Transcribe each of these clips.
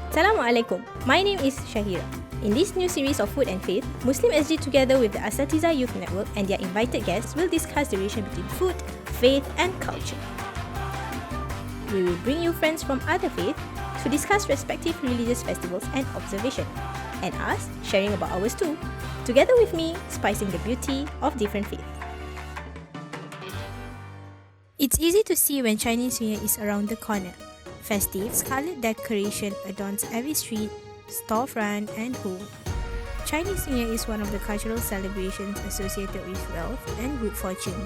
Assalamualaikum. My name is Shahira. In this new series of Food and Faith, Muslim SG together with the Asatiza Youth Network and their invited guests will discuss the relation between food, faith and culture. We will bring you friends from other faiths to discuss respective religious festivals and observation, and us sharing about ours too, together with me spicing the beauty of different faiths. It's easy to see when Chinese New Year is around the corner. Festive scarlet decoration adorns every street, storefront and home. Chinese New Year is one of the cultural celebrations associated with wealth and good fortune.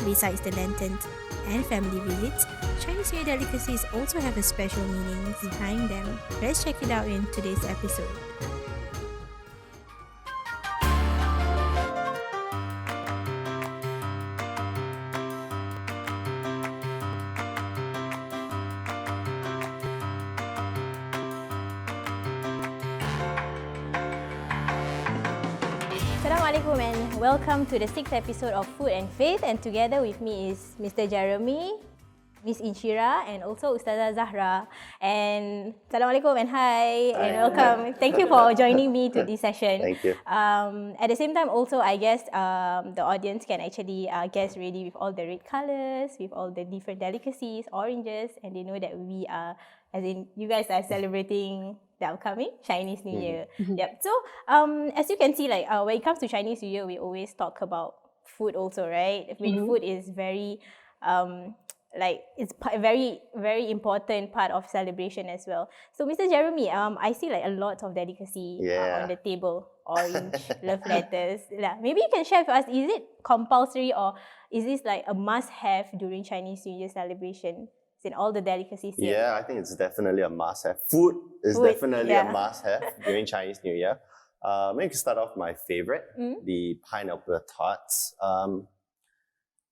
Besides the lanterns and family visits, Chinese New Year delicacies also have a special meaning behind them. Let's check it out in today's episode. Assalamualaikum and welcome to the 6th episode of Food and Faith, and together with me is Mr. Jeremy, Miss Inshirah and also Ustazah Zahra. And Assalamualaikum and hi and welcome. Thank you for joining me to this session. Thank you. At the same time also I guess the audience can actually guess ready with all the red colours, with all the different delicacies, oranges, and they know that we are, as in you guys are celebrating the upcoming Chinese New Year. Yep. So as you can see, like when it comes to Chinese New Year, we always talk about food also, right? I mean, food is very it's a very, very important part of celebration as well. So Mr. Jeremy, I see like a lot of delicacy on the table. Orange, love letters. Yeah. Maybe you can share with us, is it compulsory or is this like a must-have during Chinese New Year celebration? In all the delicacies here? Yeah, I think it's definitely a must-have. Food is definitely a must-have during Chinese New Year. Maybe we can start off my favorite, the pineapple tarts.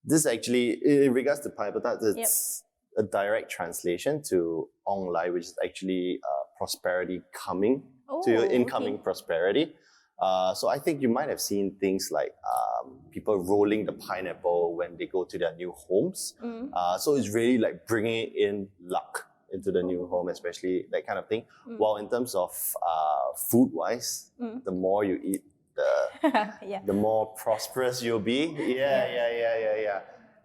This actually, in regards to pineapple tarts, it's a direct translation to Ong Lai, which is actually prosperity coming to your incoming prosperity. So I think you might have seen things like people rolling the pineapple when they go to their new homes. So it's really like bringing in luck into the new home, especially that kind of thing. While in terms of food-wise, the more you eat, the more prosperous you'll be.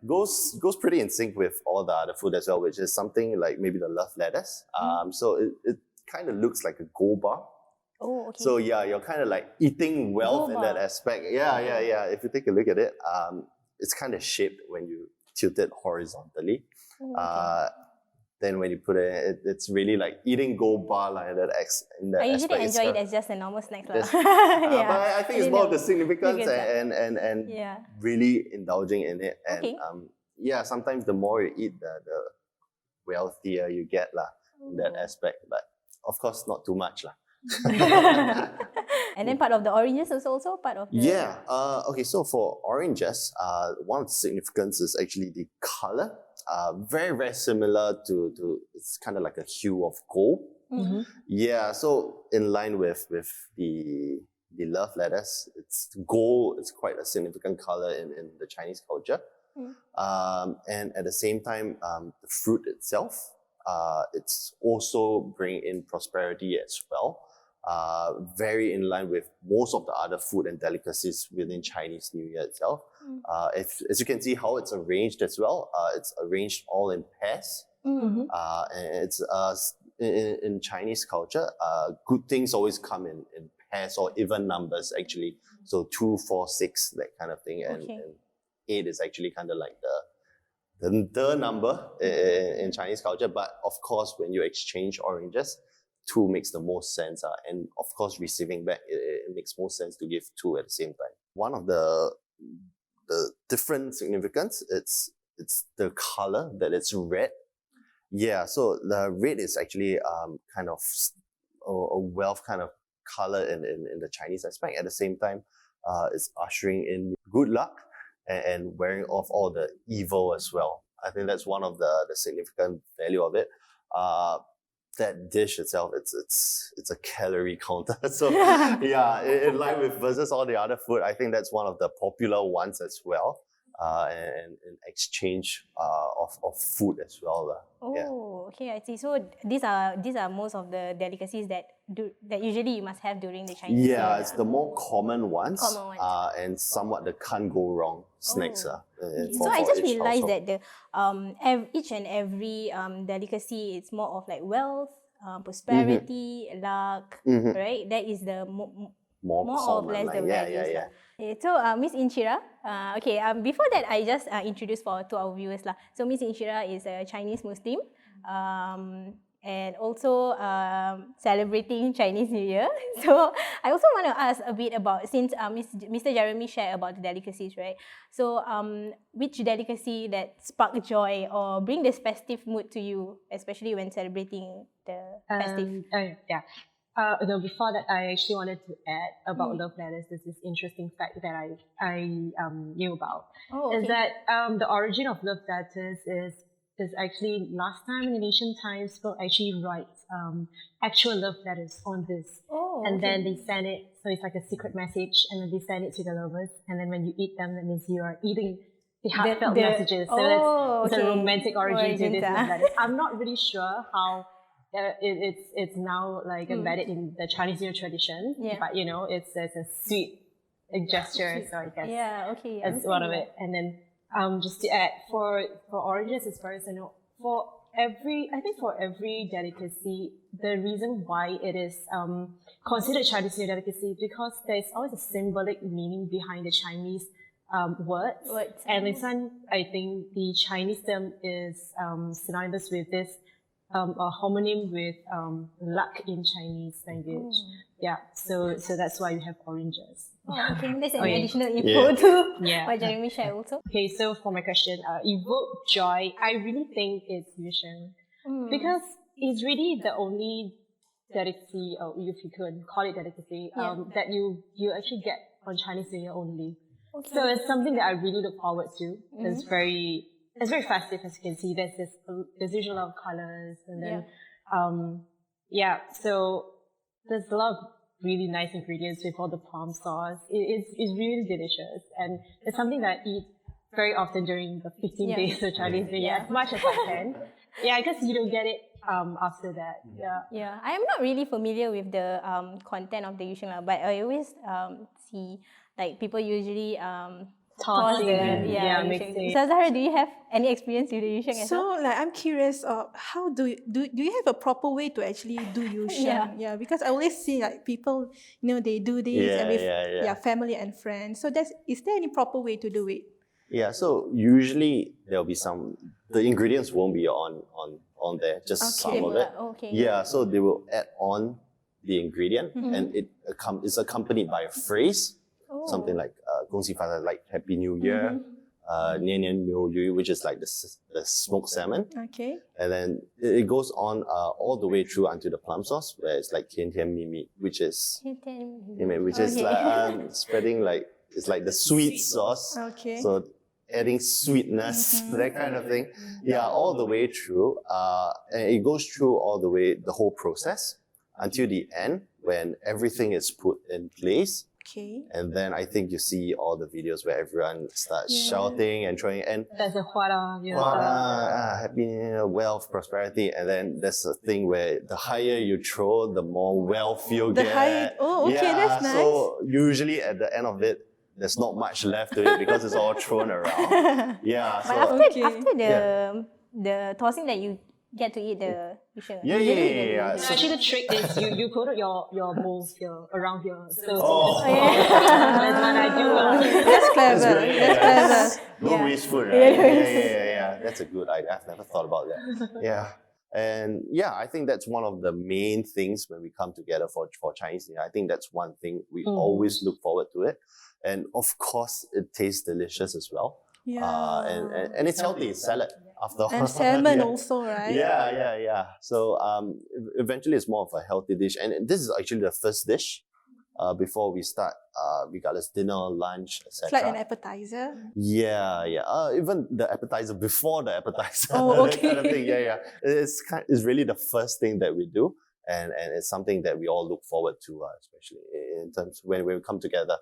Goes pretty in sync with all the other food as well, which is something like maybe the love lettuce. So it kind of looks like a gold bar. Oh, okay. So yeah, you're kind of like eating wealth in that aspect. Yeah. If you take a look at it, it's kind of shaped when you tilt it horizontally. Then when you put it, it's really like eating gold bar like that. I usually enjoy it as just a normal snack. But I think it's more of the significance and really indulging in it. And sometimes the more you eat, the wealthier you get in that aspect. But of course, not too much . And then part of the oranges is also part of the... okay, so for oranges, one of the significance is actually the color. Very, very similar to it's kind of like a hue of gold. Yeah, so in line with the love lettuce, it's gold. It's quite a significant color in the Chinese culture. And at the same time, the fruit itself, it's also bringing in prosperity as well. Very in line with most of the other food and delicacies within Chinese New Year itself. As you can see how it's arranged as well, it's arranged all in pairs. And it's in Chinese culture, good things always come in pairs or even numbers actually. So 2, 4, 6, that kind of thing. And 8 is actually kind of like the number in Chinese culture. But of course, when you exchange oranges, 2 makes the most sense. And of course, receiving back, it makes more sense to give 2 at the same time. One of the different significance, it's the color, that it's red. Yeah, so the red is actually kind of a wealth kind of color in the Chinese aspect. At the same time, it's ushering in good luck and wearing off all the evil as well. I think that's one of the significant value of it. That dish itself, it's a calorie counter. So in line with versus all the other food, I think that's one of the popular ones as well. and exchange of food as well. Yeah. Oh, okay, I see. So these are most of the delicacies that usually you must have during the Chinese New Yeah, Year. it's the more common ones, Common ones. and somewhat the can't go wrong snacks. So I just each realized household. that the each and every delicacy, it's more of like wealth, prosperity, luck, right? That is the More more or common, less like, the yeah, values yeah, yeah. lah. Okay, so Miss Inshirah, okay, before that I just introduced to our viewers lah. So Miss Inshirah is a Chinese Muslim, and also celebrating Chinese New Year. So I also want to ask a bit about, since Mr. Jeremy shared about the delicacies, right? So which delicacy that spark joy or bring this festive mood to you, especially when celebrating the festive? Yeah. No, before that, I actually wanted to add about love letters. There's this interesting fact that I knew about. Oh, okay. Is that the origin of love letters is actually last time in ancient times, people actually write actual love letters on this. Oh, and okay. then they send it, so it's like a secret message, and then they send it to the lovers, and then when you eat them, that means you are eating the heartfelt messages. So that's okay. the romantic origin to this love letters. ah. I'm not really sure how it's now like embedded in the Chinese New Year tradition, Yeah. but it's a sweet gesture, so I guess Yeah, okay. that's one of it. And then just to add, for oranges, as far as I know, for every delicacy, the reason why it is considered Chinese New Year delicacy is because there's always a symbolic meaning behind the Chinese words. And this one, I think the Chinese term is synonymous with this, a homonym with luck in Chinese language. Yeah, so that's why we have oranges. Oh, okay. There's an Okay. additional info to Yeah. what Jeremy shared also. Okay, so for my question, evoke joy, I really think it's Yu Sheng. Because it's really the only delicacy, or if you could call it delicacy, that you actually get on Chinese New Year only. Okay. So it's something that I really look forward to. It's very festive, as you can see. There's usually a lot of colors, and then so there's a lot of really nice ingredients with all the plum sauce. It's really delicious, and it's something that I eat very often during the 15 days of Chinese New Year, as much as I can. Yeah, I guess you don't get it after that. Yeah, I'm not really familiar with the content of the Yu Sheng lah, but I always see like people usually toss the Yu Sheng. Zahratur, do you have any experience with the Yu Sheng as well? So, like, I'm curious, how do you have a proper way to actually do Yu Sheng? Yeah, because I always see like people, they do this and with family and friends. So is there any proper way to do it? Yeah, so usually there'll be the ingredients won't be on there, just some of it. Okay. Yeah, so they will add on the ingredient, and it is accompanied by a phrase, something like 恭喜发财, like Happy New Year, 年年有余, which is like the smoked salmon. Okay. And then it goes on all the way through until the plum sauce, where it's like 甜甜蜜蜜, which is like spreading like, it's like the sweet sauce. Okay. So adding sweetness, that kind of thing. Yeah, all the way through. And it goes through all the way, the whole process, until the end, when everything is put in place. Okay. And then I think you see all the videos where everyone starts shouting and throwing, and there's a Huat, happy New Year, wealth, prosperity, and then there's a thing where the higher you throw, the more wealth you'll get. That's nice. So usually at the end of it, there's not much left to it because it's all thrown around. Yeah. But after the tossing that you get to eat the Yu Sheng. Yeah. So actually, the trick is you put your bowls here, around here. So that's what I do. That's clever. No waste food, right? Yeah. That's a good idea. I've never thought about that. Yeah. And yeah, I think that's one of the main things when we come together for Chinese New Year. I think that's one thing we always look forward to it. And of course, it tastes delicious as well. Yeah. And it's healthy. It's salad after all. And salmon also, right? Yeah. So eventually it's more of a healthy dish. And this is actually the first dish before we start, regardless dinner, lunch, etc. It's like an appetizer. Yeah. Even the appetizer before the appetizer. Oh, okay. That kind of thing. Yeah. It's really the first thing that we do. And it's something that we all look forward to, especially in terms when we come together.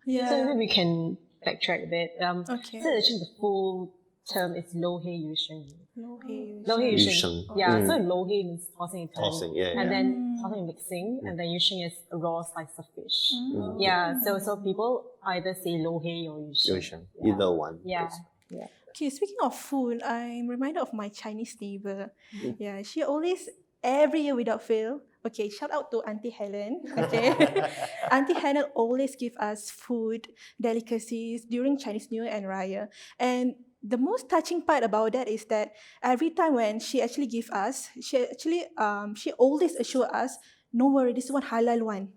Yeah. So maybe we can backtrack a bit. Okay. So actually the full term is Lo Hei Yu Sheng. No, hey, Lo Hei Yu Yu Sheng. Sheng. Yeah, so Lo Hei means tossing and turning. Tossing, yeah, And yeah. then tossing and mixing, and then Yu Sheng is a raw slice of fish. Yeah, so people either say Lo Hei or Yu Sheng. Yu Sheng. Either one. Yeah. is- Yeah. Okay, speaking of food, I'm reminded of my Chinese neighbor. Yeah, she always, every year without fail, okay, shout out to Auntie Helen. Okay. Auntie Helen always give us food, delicacies during Chinese New Year and Raya. And the most touching part about that is that every time when she actually give us, she always assure us, no worry, this one halal one.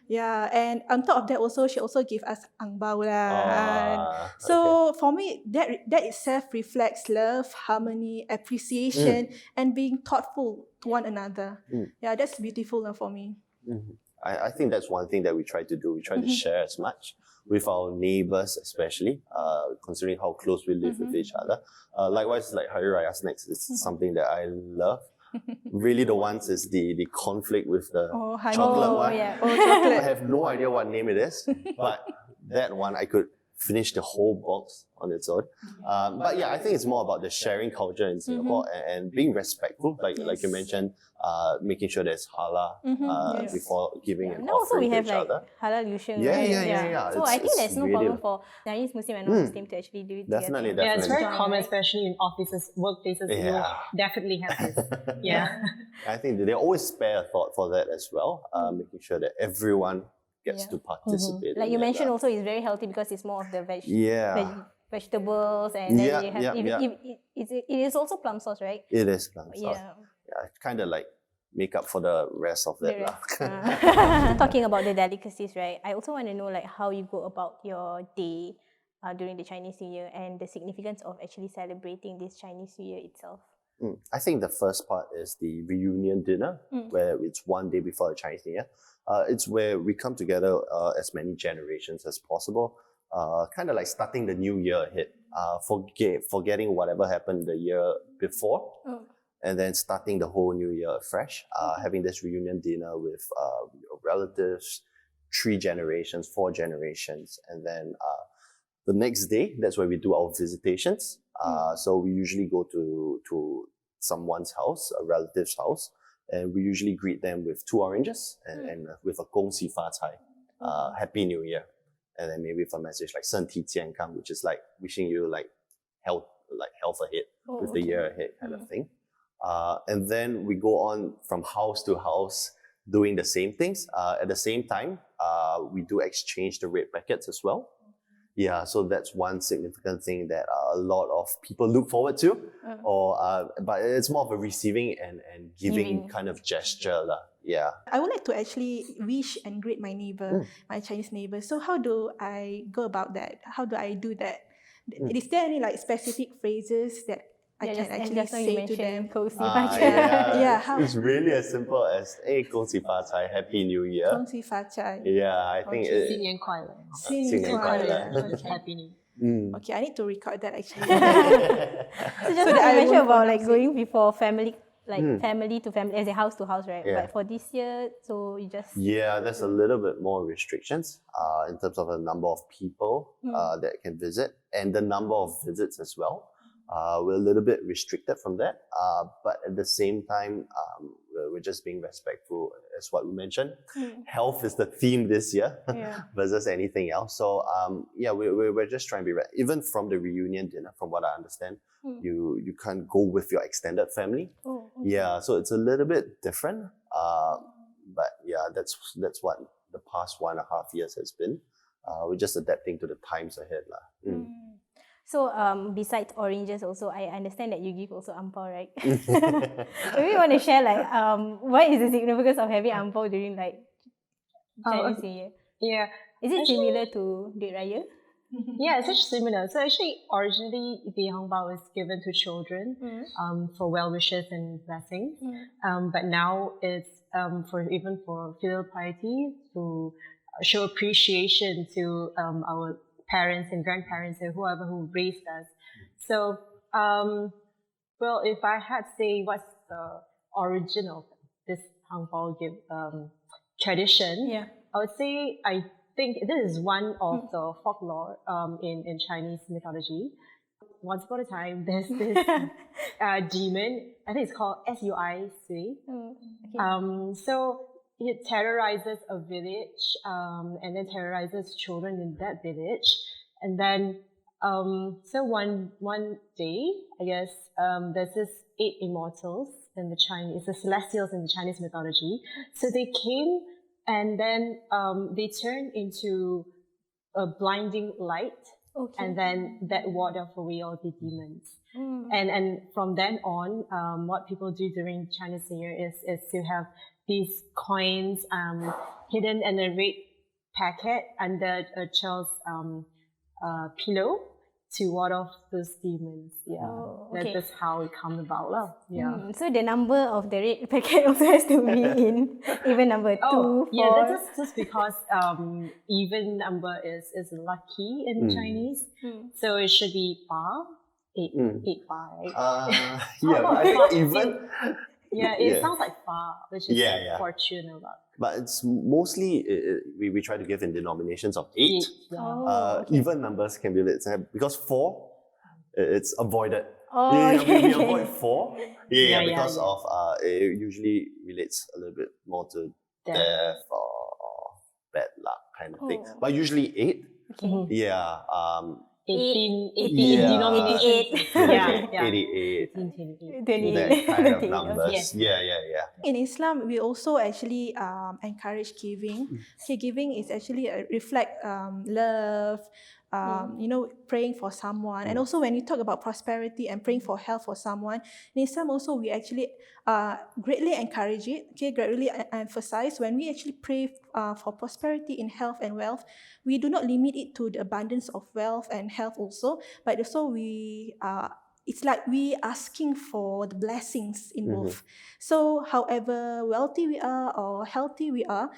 Yeah, and on top of that also, she also give us ang bao lah. Okay. So for me, that itself reflects love, harmony, appreciation, and being thoughtful to one another. Yeah, that's beautiful for me. I think that's one thing that we try to do. We try to share as much with our neighbors, especially considering how close we live with each other. Likewise, like Hari Raya snacks is something that I love. Really, the ones is the conflict with the honey. chocolate one. yeah. Oh, I chocolate. have no idea what name it is, but that one I could finish the whole box on its own. But yeah, I think it's more about the sharing culture in Singapore and being respectful, like you mentioned, making sure there's halal Yes. before giving an Now also offering we to have each like other. halal Yu Sheng, Yeah, right? yeah. So I think It's there's no really- problem for Chinese Muslim and non-Muslim to actually do it Definitely, together. Yeah, it's very Definitely. common, especially in offices, workplaces. You will Yeah. definitely have this. Yeah. I think they always spare a thought for that as well, making sure that everyone gets Yeah. to participate. Like in you that, mentioned, also it's very healthy because it's more of the Yeah. vegetables, and then Yeah, you have it is also plum sauce, right? It is plum sauce. Yeah. Yeah, kind of like make up for the rest of that. The lah. rest. Talking about the delicacies, right? I also want to know like how you go about your day during the Chinese New Year and the significance of actually celebrating this Chinese New Year itself. I think the first part is the reunion dinner, where it's one day before the Chinese New Year. It's where we come together as many generations as possible, kind of like starting the new year ahead, forgetting whatever happened the year before, and then starting the whole new year afresh, having this reunion dinner with your relatives, 3 generations, 4 generations, and then the next day, that's where we do our visitations. So we usually go to someone's house, a relative's house, and we usually greet them with 2 oranges and with a 恭喜发财, Happy New Year. And then maybe with a message like 身体健康, which is like wishing you like health ahead with the year ahead kind of thing. And then we go on from house to house doing the same things. At the same time, we do exchange the red packets as well. Yeah, so that's one significant thing that a lot of people look forward to, but it's more of a receiving and giving kind of gesture. Yeah. I would like to actually wish and greet my neighbor, my Chinese neighbor. So how do I go about that? How do I do that? Is there any like specific phrases that I can actually say to them? Yeah, how? It's really as simple as, hey, 恭喜发财, Happy New Year. 恭喜发财. Yeah, I think新年快乐. 新年快乐. Happy New Year. Okay, I need to record that actually. So just So now that I you mentioned won't about like pronounce going before family, like family to family, as a house to house, right? Yeah. But for this year, so you just Yeah, there's a little bit more restrictions in terms of the number of people that can visit and the number of visits as well. We're a little bit restricted from that, but at the same time, we're just being respectful, as what we mentioned. Health is the theme this year versus anything else. So yeah, we're just trying to be even from the reunion dinner, from what I understand, you can't go with your extended family. Yeah, so it's a little bit different. But yeah, that's what the past 1.5 years has been. We're just adapting to the times ahead, lah. So besides oranges, also I understand that you give also ampao, right? Maybe you want to share like what is the significance of having ampao during like Chinese New Year? Yeah. Is it similar to Duit Raya? Yeah, it's actually similar. So actually, originally the hangbao is given to children for well wishes and blessings. But now it's for filial piety, to show appreciation to our parents and grandparents and whoever who raised us. So, well, if I had to say what's the origin of this hangbao tradition, I would say I think this is one of the folklore in Chinese mythology. Once upon a time, there's this demon. I think it's called Sui Sui. So it terrorizes a village, and then terrorizes children in that village. And then, so one day, I guess, there's this 8 immortals in the Chinese, the celestials in the Chinese mythology. So they came, and then they turned into a blinding light. And then that ward off away all the demons. And from then on, what people do during Chinese New Year is to have these coins hidden in a red packet under a child's pillow to ward off those demons. That's how it comes about. So the number of the red packet also has to be in even number 2, 4. That's just because even number is lucky in Chinese. So it should be 8, 8 bar, right? I think even... it sounds like fa, which is fortune or luck. But it's mostly, we try to give in denominations of 8. Even numbers can be a bit, because 4, it's avoided. We avoid 4. Because of, it usually relates a little bit more to death or bad luck kind of thing. But usually 8. 18 denominations. 88. 28. That kind of numbers. In Islam, we also actually encourage giving. Okay, giving is actually reflect love, praying for someone. And also when you talk about prosperity and praying for health for someone, in Islam also we actually greatly encourage it, greatly emphasize when we actually pray for prosperity in health and wealth. We do not limit it to the abundance of wealth and health also, but also it's like we asking for the blessings in both. So however wealthy we are or healthy we are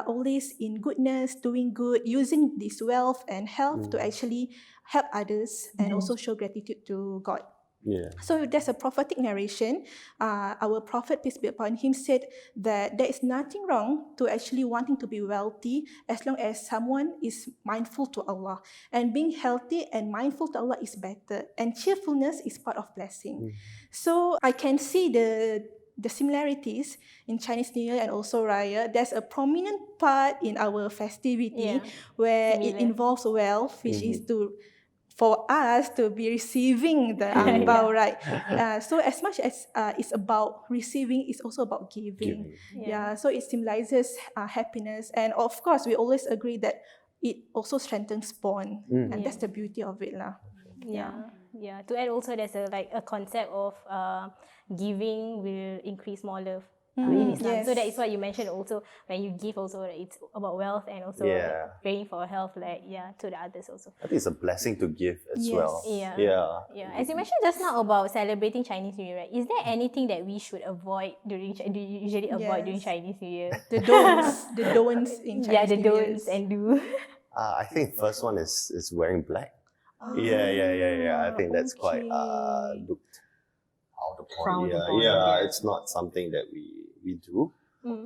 always in goodness, doing good, using this wealth and health to actually help others and also show gratitude to God. So there's a prophetic narration. Our Prophet, peace be upon him, said that there is nothing wrong to actually wanting to be wealthy as long as someone is mindful to Allah. And being healthy and mindful to Allah is better. And cheerfulness is part of blessing. So I can see the similarities in Chinese New Year and also Raya. There's a prominent part in our festivity where it involves wealth, which is for us to be receiving the angbao, right? So as much as it's about receiving, it's also about giving. So it symbolizes happiness. And of course, we always agree that it also strengthens bond. And that's the beauty of it. To add also, there's a concept of giving will increase more love. In Islam. So that is what you mentioned also, when you give also, it's about wealth and also praying for health, to the others also. I think it's a blessing to give as well. As you mentioned just now about celebrating Chinese New Year, right? Is there anything that we should avoid do you usually avoid during Chinese New Year? The don'ts in Chinese New Year. The don'ts and do. I think first one is wearing black. I think that's quite looked out upon. It's not something that we do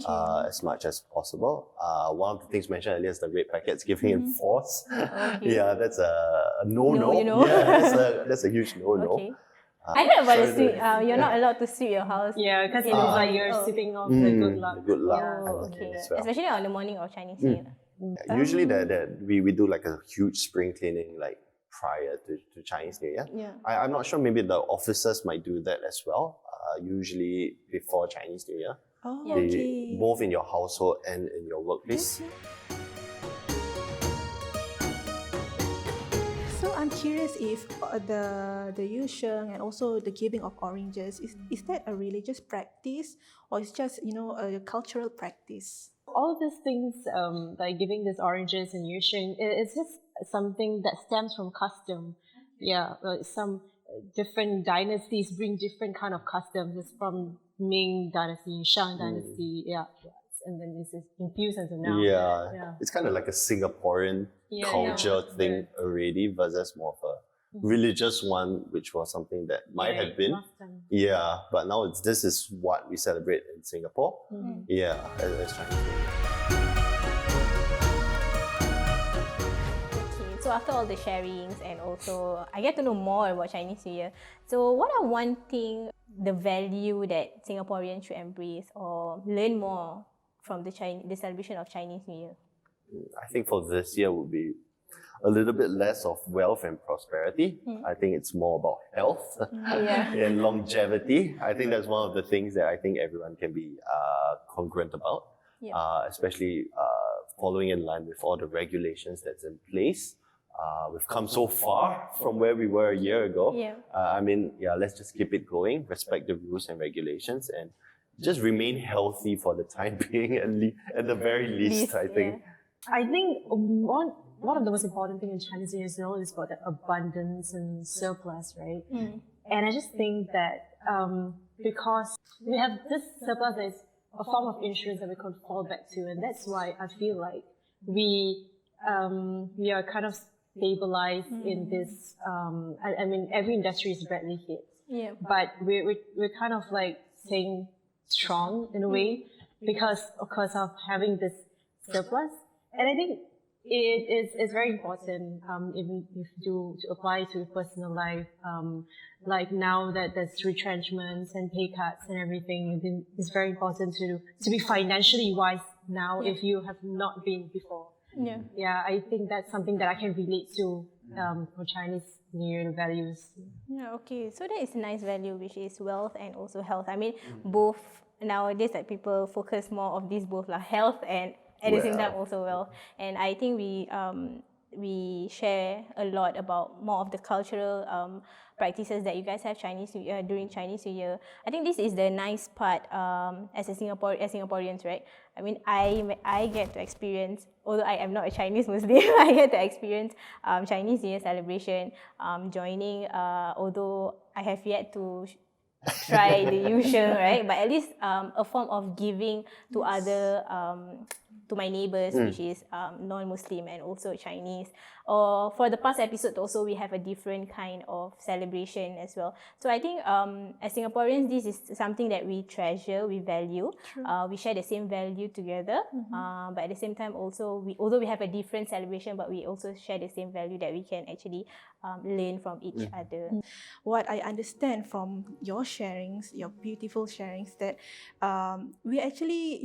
as much as possible. One of the things mentioned earlier is the red packets giving in force. That's a no-no. That's a huge no-no. I heard about the sweep. You're not allowed to sweep your house. Because it looks like you're sweeping off the good luck. The good luck. As well. Especially on the morning of Chinese New Year. Usually we do like a huge spring cleaning like prior to Chinese New Year. I'm not sure, maybe the officers might do that as well, usually before Chinese New Year. Both in your household and in your workplace. So I'm curious if the Yu Sheng and also the giving of oranges, is that a religious practice or it's just a cultural practice? All of these things, like giving these oranges and Yu Sheng, it's just something that stems from custom. Some different dynasties bring different kind of customs. It's from Ming dynasty, Shang dynasty, and then this is infused into now. It's kind of like a Singaporean culture thing already versus more of a religious one, which was something that might have been. But now this is what we celebrate in Singapore. As Chinese New Year. So after all the sharings and also I get to know more about Chinese New Year. So what are one thing, the value that Singaporeans should embrace or learn more from the celebration of Chinese New Year? I think for this year would be a little bit less of wealth and prosperity. I think it's more about health and longevity. I think that's one of the things that I think everyone can be congruent about, especially following in line with all the regulations that's in place. We've come so far from where we were a year ago. Let's just keep it going, respect the rules and regulations, and just remain healthy for the time being, at the very least, I think. I think one of the most important things in Chinese New Year is about the abundance and surplus, right? And I just think that because we have this surplus, there's a form of insurance that we can fall back to, and that's why I feel like we are kind of stabilized in this. I mean, every industry is badly hit, but we're kind of like staying strong in a way because of having this surplus. And I think it's very important, even if to apply to personal life. Like now that there's retrenchments and pay cuts and everything, I think it's very important to be financially wise now if you have not been before. I think that's something that I can relate to for Chinese New Year values. Okay, so that is a nice value, which is wealth and also health. I mean, both nowadays that people focus more of these both health and at the same time also wealth. And I think we share a lot about more of the cultural practices that you guys have during Chinese New Year. I think this is the nice part as Singaporeans, right? I mean, I get to experience, although I am not a Chinese Muslim, I get to experience Chinese New Year celebration, joining, although I have yet to try the Yu Sheng, right? But at least a form of giving to other to my neighbors, which is non-Muslim and also Chinese. Or for the past episode also, we have a different kind of celebration as well. So I think as Singaporeans, this is something that we treasure, we value. We share the same value together. But at the same time also, although we have a different celebration, but we also share the same value that we can actually learn from each other. What I understand from your sharings, your beautiful sharings, that we actually,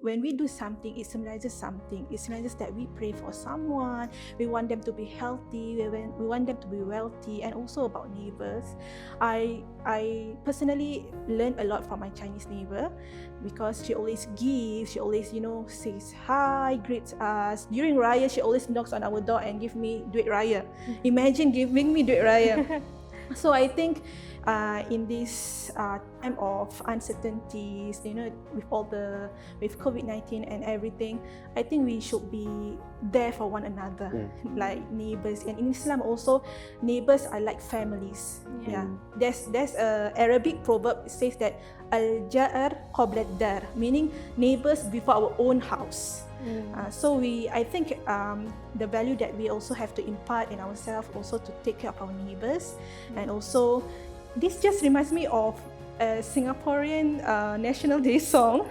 when we do something, it symbolizes something. It symbolizes that we pray for someone, we want them to be healthy, we want them to be wealthy, and also about neighbors. I personally learned a lot from my Chinese neighbor because she always gives, she always, says hi, greets us. During Raya, she always knocks on our door and gives me duit Raya. Imagine giving me duit Raya. So I think in this time of uncertainties, with COVID-19 and everything, I think we should be there for one another, like neighbors. And in Islam also, neighbors are like families. There's a Arabic proverb. It says that al-jar qabla ad-dar, meaning neighbors before our own house. So I think the value that we also have to impart in ourselves, also to take care of our neighbors. And also, this just reminds me of a Singaporean National Day song.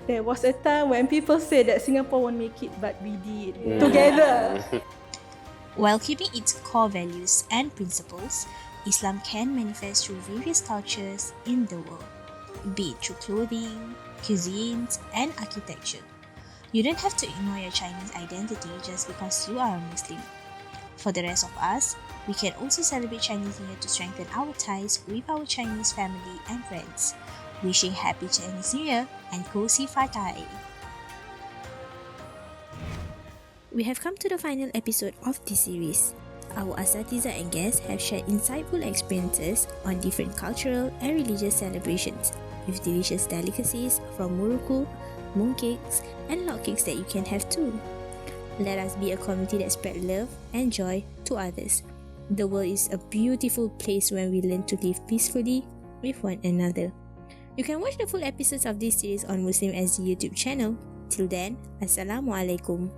There was a time when people said that Singapore won't make it, but we did together. While keeping its core values and principles, Islam can manifest through various cultures in the world, be it through clothing, cuisines, and architecture. You don't have to ignore your Chinese identity just because you are a Muslim. For the rest of us, we can also celebrate Chinese New Year to strengthen our ties with our Chinese family and friends. Wishing happy Chinese New Year and Kosi Fatai! We have come to the final episode of this series. Our Asatizah and guests have shared insightful experiences on different cultural and religious celebrations, with delicious delicacies from muruku, mooncakes, and log cakes that you can have too. Let us be a community that spread love and joy to others. The world is a beautiful place when we learn to live peacefully with one another. You can watch the full episodes of this series on Muslim SG YouTube channel. Till then, Assalamualaikum.